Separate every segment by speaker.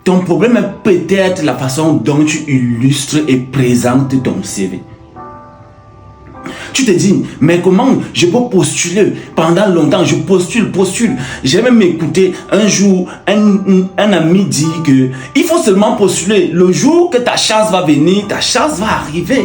Speaker 1: Ton problème est peut-être la façon dont tu illustres et présentes ton CV. Tu te dis, mais comment je peux postuler? Pendant longtemps, je postule. J'ai même écouté un jour, un ami dit que il faut seulement postuler. Le jour que ta chance va venir, ta chance va arriver.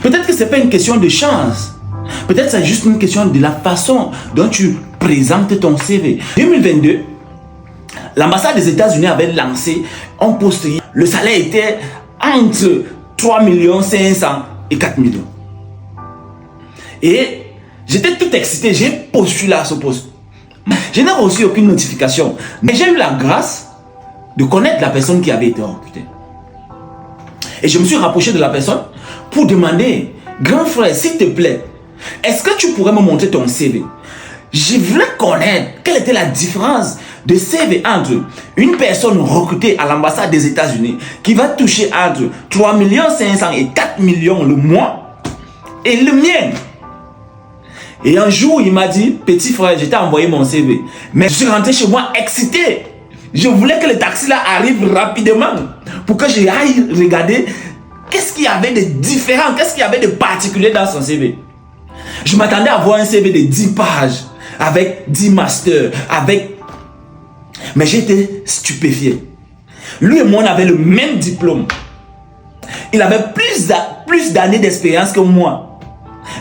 Speaker 1: Peut-être que ce n'est pas une question de chance. Peut-être que c'est juste une question de la façon dont tu présentes ton CV. 2022, l'ambassade des États-Unis avait lancé un poste. Le salaire était entre 3 500 000 et 4 millions. Et j'étais tout excité, j'ai postulé à ce poste. Je n'ai reçu aucune notification. Mais j'ai eu la grâce de connaître la personne qui avait été recrutée. Et je me suis rapproché de la personne pour demander, grand frère, s'il te plaît, est-ce que tu pourrais me montrer ton CV? Je voulais connaître quelle était la différence de CV entre une personne recrutée à l'ambassade des États-Unis qui va toucher entre 3 500 000 et 4 millions le mois et le mien. Et un jour, il m'a dit, petit frère, je t'ai envoyé mon CV. Mais je suis rentré chez moi excité. Je voulais que le taxi là arrive rapidement pour que j'aille regarder qu'est-ce qu'il y avait de différent, qu'est-ce qu'il y avait de particulier dans son CV. Je m'attendais à voir un CV de 10 pages, avec 10 masters, mais j'étais stupéfié. Lui et moi, on avait le même diplôme. Il avait plus d'années d'expérience que moi.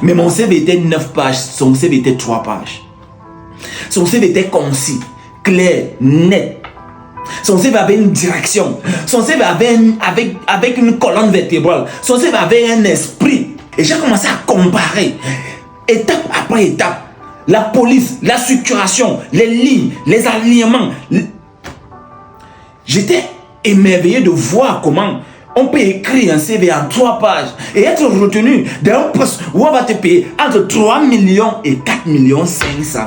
Speaker 1: Mais mon CV était 9 pages, son CV était 3 pages. Son CV était concis, clair, net. Son CV avait une direction. Son CV avait avec une colonne vertébrale. Son CV avait un esprit. Et j'ai commencé à comparer, étape après étape. La police, la structuration, les lignes, les alignements. J'étais émerveillé de voir comment on peut écrire un CV en 3 pages et être retenu d'un poste où on va te payer entre 3 millions et 4 millions 500.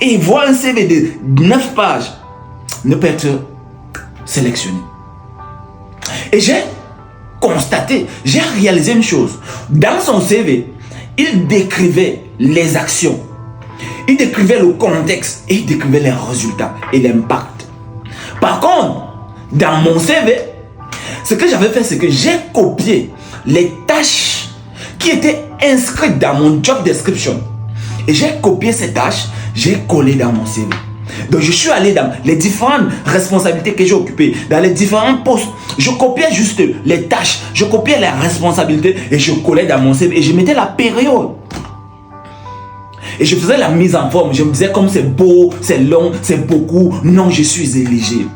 Speaker 1: Et voir un CV de 9 pages ne peut être sélectionné. Et j'ai constaté, j'ai réalisé une chose. Dans son CV, il décrivait les actions, il décrivait le contexte et il décrivait les résultats et l'impact. Par contre, dans mon CV, ce que j'avais fait, c'est que j'ai copié les tâches qui étaient inscrites dans mon job description. Et j'ai copié ces tâches, j'ai collé dans mon CV. Donc je suis allé dans les différentes responsabilités que j'ai occupées, dans les différents postes. Je copiais juste les tâches, je copiais les responsabilités et je collais dans mon CV. Et je mettais la période. Et je faisais la mise en forme. Je me disais comme c'est beau, c'est long, c'est beaucoup. Non, je suis éligible.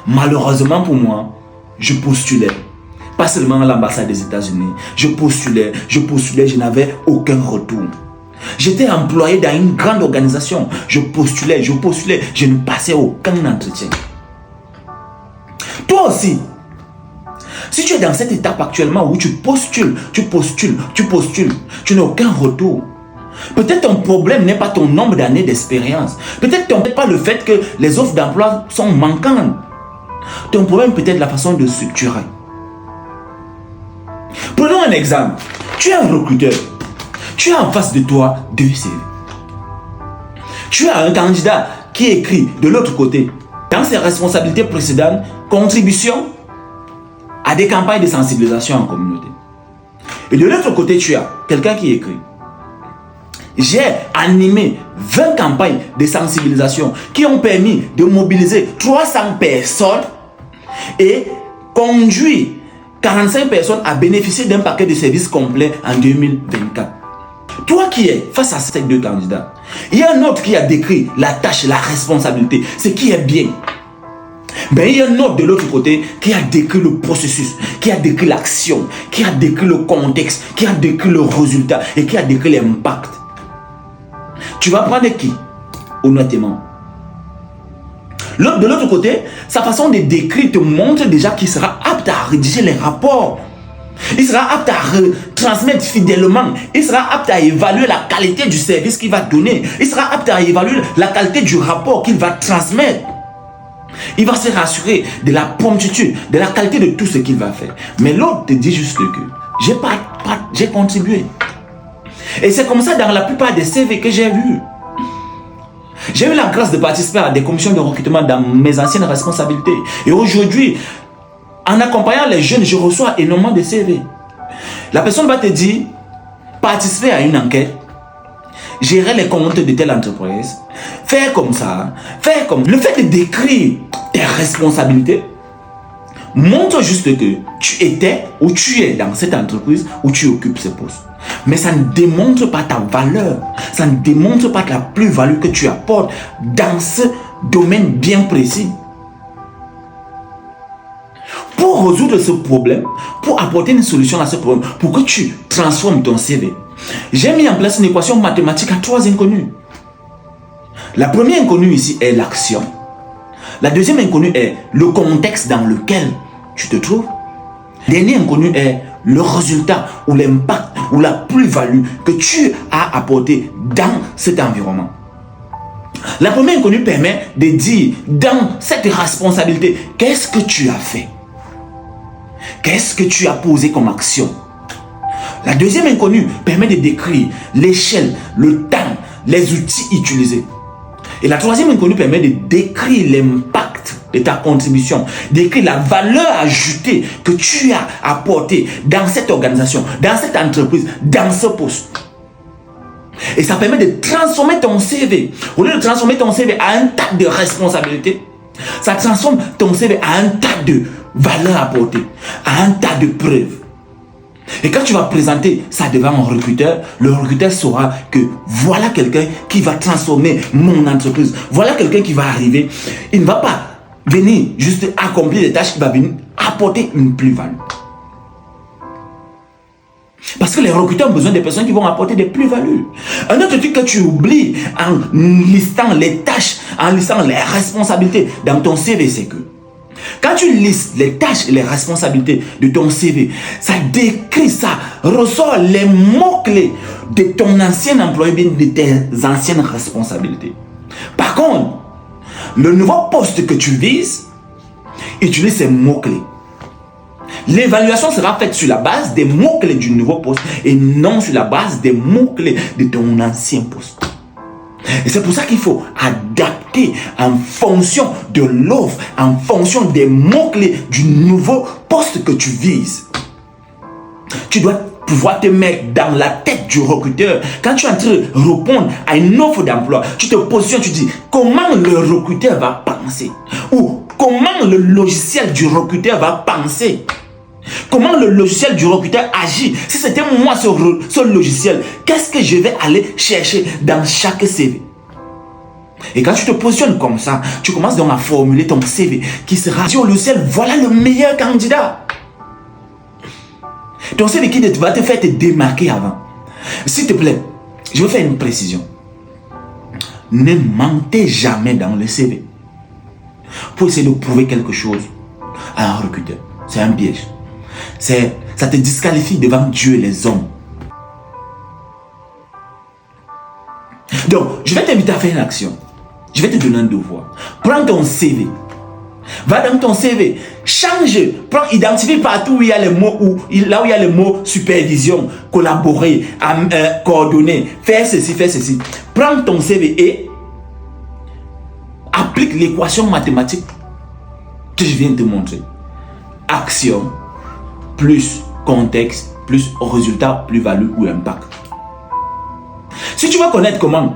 Speaker 1: Malheureusement pour moi, je postulais. Pas seulement à l'ambassade des États-Unis. Je postulais, je n'avais aucun retour. J'étais employé dans une grande organisation. Je postulais, je ne passais aucun entretien. Toi aussi, si tu es dans cette étape actuellement où tu postules, tu n'as aucun retour. Peut-être ton problème n'est pas ton nombre d'années d'expérience. Peut-être pas le fait que les offres d'emploi sont manquantes. Ton problème peut être la façon de structurer. Prenons un exemple. Tu es un recruteur. Tu as en face de toi 2 CV. Tu as un candidat qui écrit de l'autre côté, dans ses responsabilités précédentes, contribution à des campagnes de sensibilisation en communauté. Et de l'autre côté, tu as quelqu'un qui écrit: j'ai animé 20 campagnes de sensibilisation qui ont permis de mobiliser 300 personnes et conduit 45 personnes à bénéficier d'un paquet de services complet en 2024. Toi qui es face à ces 2 candidats, il y a un autre qui a décrit la tâche, la responsabilité, ce qui est bien. Mais il y a un autre de l'autre côté qui a décrit le processus, qui a décrit l'action, qui a décrit le contexte, qui a décrit le résultat et qui a décrit l'impact. Tu vas prendre qui? Honnêtement. De l'autre côté, sa façon de décrire te montre déjà qu'il sera apte à rédiger les rapports. Il sera apte à transmettre fidèlement. Il sera apte à évaluer la qualité du service qu'il va donner. Il sera apte à évaluer la qualité du rapport qu'il va transmettre. Il va se rassurer de la promptitude, de la qualité de tout ce qu'il va faire. Mais l'autre te dit juste que j'ai contribué. Et c'est comme ça dans la plupart des CV que j'ai vus. J'ai eu la grâce de participer à des commissions de recrutement dans mes anciennes responsabilités. Et aujourd'hui, en accompagnant les jeunes, je reçois énormément de CV. La personne va te dire, participer à une enquête, gérer les comptes de telle entreprise, faire comme ça, faire comme... Le fait de décrire tes responsabilités montre juste que tu étais ou tu es dans cette entreprise où tu occupes ce poste. Mais ça ne démontre pas ta valeur. Ça ne démontre pas la plus-value que tu apportes dans ce domaine bien précis. Pour résoudre ce problème, pour apporter une solution à ce problème, pour que tu transformes ton CV, j'ai mis en place une équation mathématique à 3 inconnus. La première inconnue ici est l'action. La deuxième inconnue est le contexte dans lequel tu te trouves. Le dernier inconnu est le résultat ou l'impact ou la plus-value que tu as apporté dans cet environnement. La première inconnue permet de dire dans cette responsabilité, qu'est-ce que tu as fait? Qu'est-ce que tu as posé comme action? La deuxième inconnue permet de décrire l'échelle, le temps, les outils utilisés. Et la troisième inconnue permet de décrire l'impact de ta contribution, d'écrire la valeur ajoutée que tu as apportée dans cette organisation, dans cette entreprise, dans ce poste. Et ça permet de transformer ton CV. Au lieu de transformer ton CV à un tas de responsabilités, ça transforme ton CV à un tas de valeurs apportées, à un tas de preuves. Et quand tu vas présenter ça devant un recruteur, le recruteur saura que voilà quelqu'un qui va transformer mon entreprise. Voilà quelqu'un qui va arriver. Il ne va pas venir juste accomplir des tâches, il va venir apporter une plus-value. Parce que les recruteurs ont besoin de personnes qui vont apporter des plus-values. Un autre truc que tu oublies en listant les tâches, en listant les responsabilités dans ton CV, c'est que quand tu listes les tâches et les responsabilités de ton CV, ça décrit, ça ressort les mots-clés de ton ancien employé, bien de tes anciennes responsabilités. Par contre, le nouveau poste que tu vises, utilise ces mots-clés. L'évaluation sera faite sur la base des mots-clés du nouveau poste et non sur la base des mots-clés de ton ancien poste. Et c'est pour ça qu'il faut adapter en fonction de l'offre, en fonction des mots-clés du nouveau poste que tu vises. Tu dois pouvoir te mettre dans la tête du recruteur. Quand tu es en train de répondre à une offre d'emploi, tu te positionnes, tu dis comment le recruteur va penser ou comment le logiciel du recruteur va penser. Comment le logiciel du recruteur agit. Si c'était moi ce logiciel, qu'est-ce que je vais aller chercher dans chaque CV? Et quand tu te positionnes comme ça, tu commences donc à formuler ton CV qui sera dit au logiciel, voilà le meilleur candidat. Ton CV qui va te faire te démarquer avant. S'il te plaît, je vais faire une précision. Ne mentez jamais dans le CV pour essayer de prouver quelque chose à un recruteur. C'est un piège. Ça te disqualifie devant Dieu et les hommes. Donc, je vais t'inviter à faire une action. Je vais te donner un devoir. Prends ton CV. Va dans ton CV. Change. Identifie partout où il y a les mots, là où il y a les mots supervision, collaborer, coordonner, faire ceci, faire ceci. Prends ton CV et applique l'équation mathématique que je viens de te montrer. Action plus contexte, plus résultat, plus-value ou impact. Si tu veux connaître comment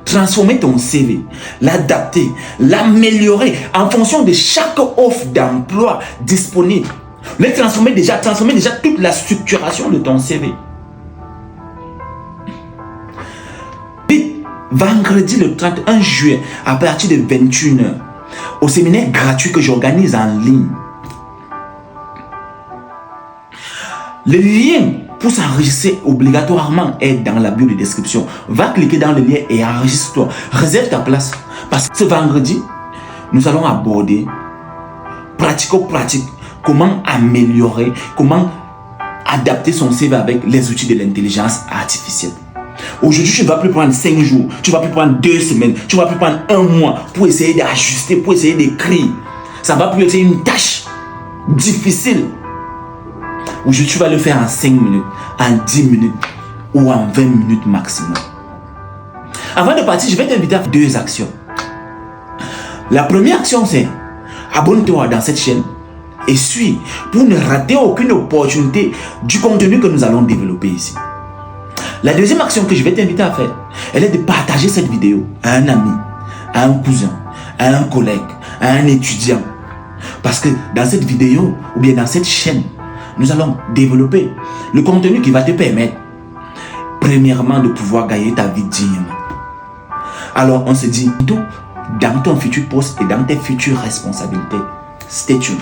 Speaker 1: transformer ton CV, l'adapter, l'améliorer en fonction de chaque offre d'emploi disponible, transformer déjà toute la structuration de ton CV. Puis, vendredi le 31 juillet, à partir de 21h, au séminaire gratuit que j'organise en ligne. Le lien pour s'enregistrer obligatoirement est dans la bio de description. Va cliquer dans le lien et enregistre-toi. Réserve ta place. Parce que ce vendredi, nous allons aborder pratico-pratique comment améliorer, comment adapter son CV avec les outils de l'intelligence artificielle. Aujourd'hui, tu ne vas plus prendre 5 jours, tu ne vas plus prendre 2 semaines, tu ne vas plus prendre 1 mois pour essayer d'ajuster, pour essayer d'écrire. Ça va plus être une tâche difficile. Aujourd'hui, tu vas le faire en 5 minutes, en 10 minutes ou en 20 minutes maximum. Avant de partir, je vais t'inviter à faire 2 actions. La première action, c'est abonne-toi dans cette chaîne et suis pour ne rater aucune opportunité du contenu que nous allons développer ici. La deuxième action que je vais t'inviter à faire, elle est de partager cette vidéo à un ami, à un cousin, à un collègue, à un étudiant. Parce que dans cette vidéo ou bien dans cette chaîne, nous allons développer le contenu qui va te permettre, premièrement, de pouvoir gagner ta vie dignement. Alors, on se dit, dans ton futur poste et dans tes futures responsabilités, stay tuned.